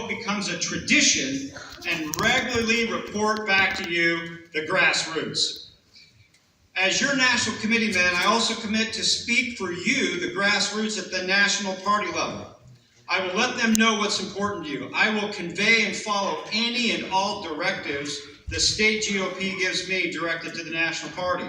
becomes a tradition and regularly report back to you, the grassroots. As your national committee man, I also commit to speak for you, the grassroots, at the national party level. I will let them know what's important to you. I will convey and follow any and all directives the state GOP gives me directed to the national party.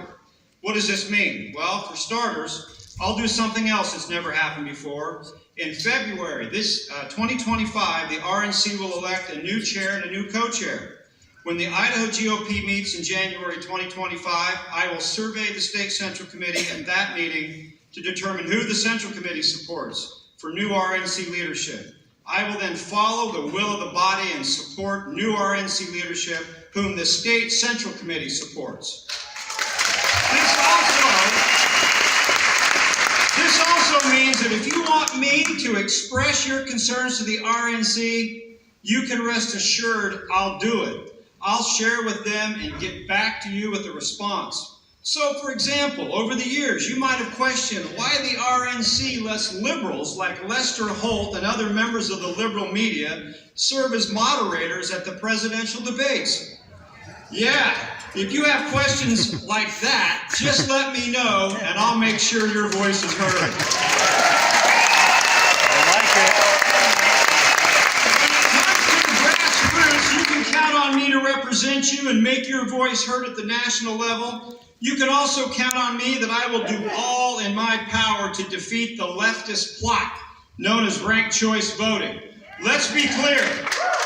What does this mean? Well, for starters, I'll do something else that's never happened before. In February, 2025, the RNC will elect a new chair and a new co-chair. When the Idaho GOP meets in January 2025, I will survey the State Central Committee at that meeting to determine who the Central Committee supports for new RNC leadership. I will then follow the will of the body and support new RNC leadership whom the State Central Committee supports. This also means that if you want me to express your concerns to the RNC, you can rest assured I'll do it. I'll share with them and get back to you with a response. So, for example, over the years, you might have questioned why the RNC lets liberals like Lester Holt and other members of the liberal media serve as moderators at the presidential debates. Yeah, if you have questions like that, just let me know and I'll make sure your voice is heard. I like it. You can count on me to represent you and make your voice heard at the national level. You can also count on me that I will do all in my power to defeat the leftist plot known as ranked choice voting. Let's be clear.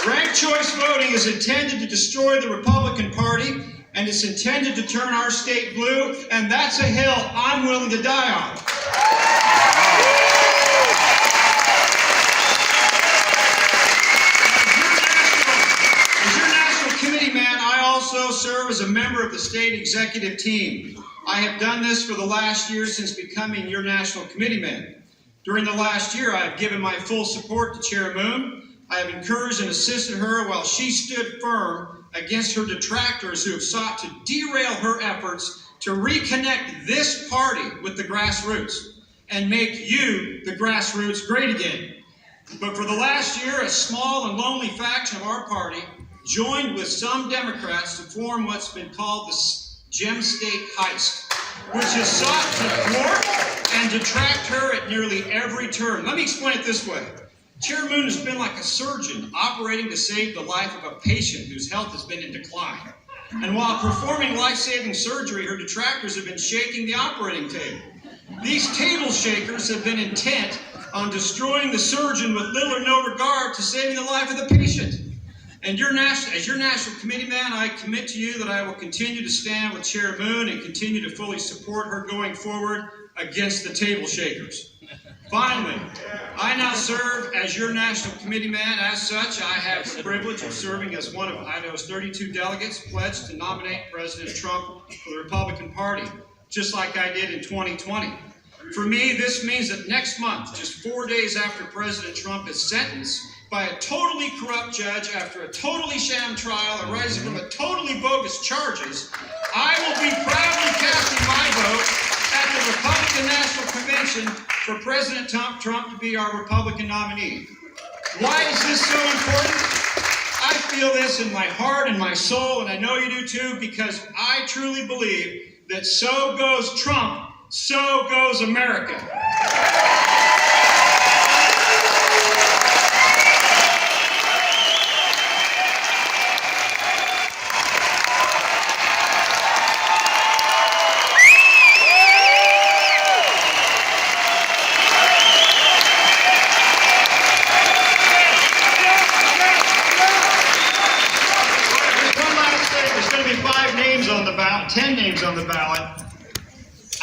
Ranked choice voting is intended to destroy the Republican Party, and it's intended to turn our state blue, and that's a hill I'm willing to die on. Serve as a member of the state executive team. I have done this for the last year since becoming your national committee man. During the last year, I have given my full support to Chair Moon. I have encouraged and assisted her while she stood firm against her detractors who have sought to derail her efforts to reconnect this party with the grassroots and make you, the grassroots, great again. But for the last year, a small and lonely faction of our party joined with some Democrats to form what's been called the Gem State Heist, which has sought to thwart and detract her at nearly every turn. Let me explain it this way. Chair Moon has been like a surgeon operating to save the life of a patient whose health has been in decline. And while performing life-saving surgery, her detractors have been shaking the operating table. These table shakers have been intent on destroying the surgeon with little or no regard to saving the life of the patient. And as your national committee man, I commit to you that I will continue to stand with Chair Moon and continue to fully support her going forward against the table shakers. Finally, I now serve as your national committee man. As such, I have the privilege of serving as one of Idaho's 32 delegates pledged to nominate President Trump for the Republican Party, just like I did in 2020. For me, this means that next month, just 4 days after President Trump is sentenced by a totally corrupt judge after a totally sham trial arising from a totally bogus charges, I will be proudly casting my vote at the Republican National Convention for President Trump to be our Republican nominee. Why is this so important? I feel this in my heart and my soul, and I know you do too, because I truly believe that so goes Trump, so goes America. On the ballot, 10 names on the ballot.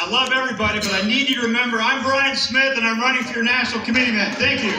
I love everybody, but I need you to remember I'm Bryan Smith and I'm running for your national committee man. Thank you.